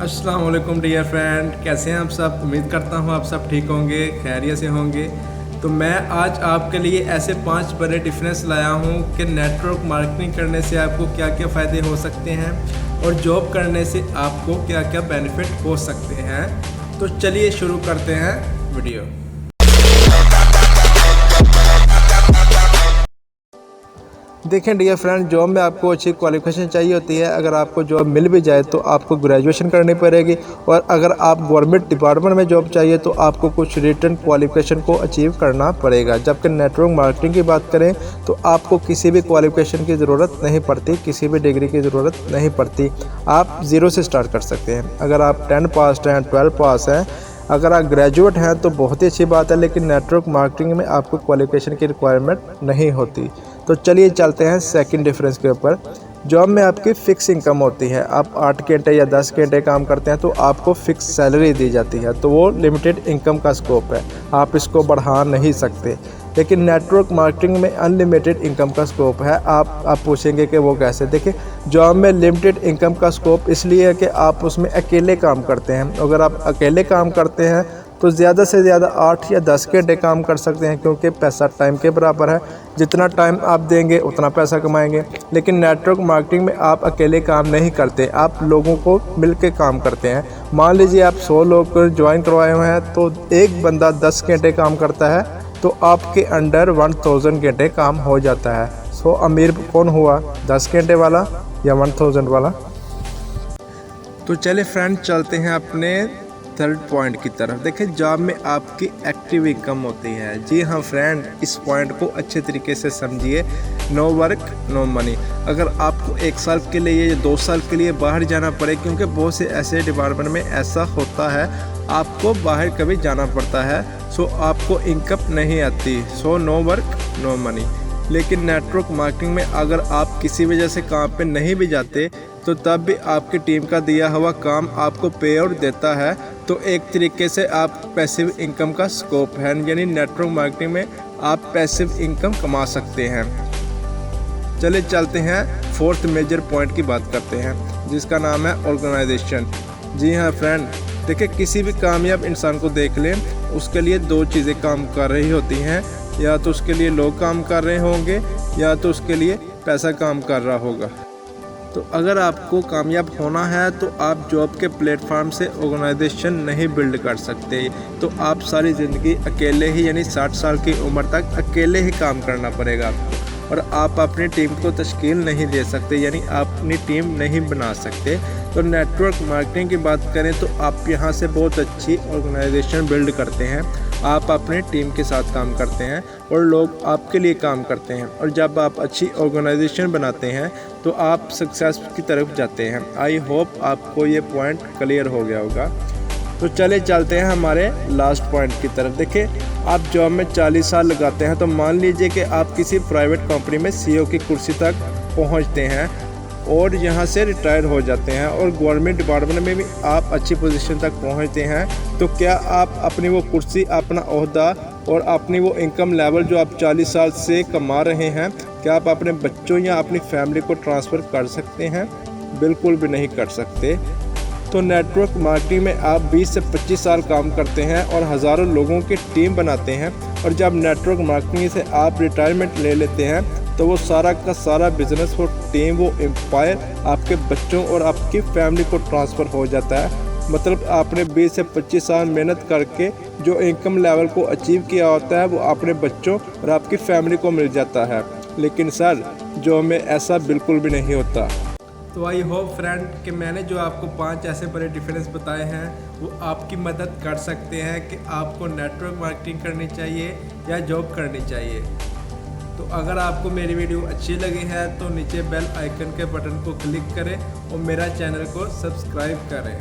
अस्सलाम वालेकुम dear friend, कैसे हैं आप सब। उम्मीद करता हूँ आप सब ठीक होंगे, खैरियत से होंगे। तो मैं आज आपके लिए ऐसे 5 बड़े डिफरेंस लाया हूँ कि नेटवर्क मार्केटिंग करने से आपको क्या क्या फ़ायदे हो सकते हैं और जॉब करने से आपको क्या क्या बेनिफिट हो सकते हैं। तो चलिए शुरू करते हैं वीडियो। देखें डियर फ्रेंड, जॉब में आपको अच्छी क्वालिफिकेशन चाहिए होती है। अगर आपको जॉब मिल भी जाए तो आपको ग्रेजुएशन करनी पड़ेगी, और अगर आप गवर्नमेंट डिपार्टमेंट में जॉब चाहिए तो आपको कुछ रिटन क्वालिफिकेशन को अचीव करना पड़ेगा। जबकि नेटवर्क मार्केटिंग की बात करें तो आपको किसी भी क्वालिफिकेशन की ज़रूरत नहीं पड़ती, किसी भी डिग्री की ज़रूरत नहीं पड़ती। आप ज़ीरो से स्टार्ट कर सकते हैं। अगर आप 10 पास हैं, 12 पास हैं, अगर आप ग्रेजुएट हैं तो बहुत ही अच्छी बात है, लेकिन नेटवर्क मार्केटिंग में आपको क्वालिफिकेशन की रिक्वायरमेंट नहीं होती। तो चलिए चलते हैं सेकंड डिफरेंस के ऊपर। जॉब में आपकी फ़िक्स इनकम होती है। आप 8 घंटे या 10 घंटे काम करते हैं तो आपको फ़िक्स सैलरी दी जाती है, तो वो लिमिटेड इनकम का स्कोप है, आप इसको बढ़ा नहीं सकते। लेकिन नेटवर्क मार्केटिंग में अनलिमिटेड इनकम का स्कोप है। आप पूछेंगे कि वो कैसे। देखिए, जॉब में लिमिटेड इनकम का स्कोप इसलिए है कि आप उसमें अकेले काम करते हैं। अगर आप अकेले काम करते हैं तो ज़्यादा से ज़्यादा 8 या 10 घंटे काम कर सकते हैं, क्योंकि पैसा टाइम के बराबर है। जितना टाइम आप देंगे उतना पैसा कमाएंगे। लेकिन नेटवर्क मार्केटिंग में आप अकेले काम नहीं करते, आप लोगों को मिल के काम करते हैं। मान लीजिए आप 100 लोग ज्वाइन करवाए हुए हैं, तो एक बंदा 10 घंटे काम करता है तो आपके अंडर 1000 घंटे काम हो जाता है। सो अमीर कौन हुआ, 10 घंटे वाला या 1000 वाला। तो चले फ्रेंड, चलते हैं अपने थर्ड पॉइंट की तरफ। देखें, जॉब में आपकी एक्टिव इनकम होती है। जी हाँ फ्रेंड, इस पॉइंट को अच्छे तरीके से समझिए। No work no money. अगर आपको 1 साल के लिए या 2 साल के लिए बाहर जाना पड़े, क्योंकि बहुत से ऐसे डिपार्टमेंट में ऐसा होता है, आपको बाहर कभी जाना पड़ता है, सो आपको इनकम नहीं आती। So no work no money. लेकिन नेटवर्क मार्केटिंग में अगर आप किसी वजह से काम पे नहीं भी जाते तो तब भी आपकी टीम का दिया हुआ काम आपको पे आउट देता है। तो एक तरीके से आप पैसिव इनकम का स्कोप है, यानी नेटवर्क मार्केटिंग में आप पैसिव इनकम कमा सकते हैं। चले चलते हैं फोर्थ मेजर पॉइंट की बात करते हैं, जिसका नाम है ऑर्गेनाइजेशन। जी हाँ फ्रेंड, देखिए, किसी भी कामयाब इंसान को देख लें, उसके लिए 2 चीज़ें काम कर रही होती हैं। या तो उसके लिए लोग काम कर रहे होंगे, या तो उसके लिए पैसा काम कर रहा होगा। तो अगर आपको कामयाब होना है तो आप जॉब के प्लेटफॉर्म से ऑर्गेनाइजेशन नहीं बिल्ड कर सकते। तो आप सारी ज़िंदगी अकेले ही, यानी 60 साल की उम्र तक अकेले ही काम करना पड़ेगा आपको, और आप अपनी टीम को तश्कील नहीं दे सकते, यानी आप अपनी टीम नहीं बना सकते। तो नेटवर्क मार्केटिंग की बात करें तो आप यहाँ से बहुत अच्छी ऑर्गेनाइजेशन बिल्ड करते हैं। आप अपने टीम के साथ काम करते हैं और लोग आपके लिए काम करते हैं, और जब आप अच्छी ऑर्गेनाइजेशन बनाते हैं तो आप सक्सेस की तरफ जाते हैं। आई होप आपको ये पॉइंट क्लियर हो गया होगा। तो चले चलते हैं हमारे लास्ट पॉइंट की तरफ। देखिए, आप जॉब में 40 साल लगाते हैं, तो मान लीजिए कि आप किसी प्राइवेट कंपनी में सीईओ की कुर्सी तक पहुंचते हैं और यहां से रिटायर हो जाते हैं, और गवर्नमेंट डिपार्टमेंट में भी आप अच्छी पोजीशन तक पहुंचते हैं, तो क्या आप अपनी वो कुर्सी, अपना ओहदा और अपनी वो इनकम लेवल जो आप 40 साल से कमा रहे हैं, क्या आप अपने बच्चों या अपनी फैमिली को ट्रांसफ़र कर सकते हैं? बिल्कुल भी नहीं कर सकते। तो नेटवर्क मार्केटिंग में आप 20 से 25 साल काम करते हैं और हज़ारों लोगों की टीम बनाते हैं, और जब नेटवर्क मार्केटिंग से आप रिटायरमेंट ले लेते हैं तो वो सारा का सारा बिजनेस, वो टीम, वो एम्पायर आपके बच्चों और आपकी फैमिली को ट्रांसफ़र हो जाता है। मतलब आपने 20 से 25 साल मेहनत करके जो इनकम लेवल को अचीव किया होता है वो अपने बच्चों और आपकी फैमिली को मिल जाता है। लेकिन सर, जॉब में ऐसा बिल्कुल भी नहीं होता। तो आई होप फ्रेंड कि मैंने जो आपको 5 ऐसे बड़े डिफरेंस बताए हैं वो आपकी मदद कर सकते हैं कि आपको नेटवर्क मार्केटिंग करनी चाहिए या जॉब करनी चाहिए। तो अगर आपको मेरी वीडियो अच्छी लगी है तो नीचे बेल आइकन के बटन को क्लिक करें और मेरा चैनल को सब्सक्राइब करें।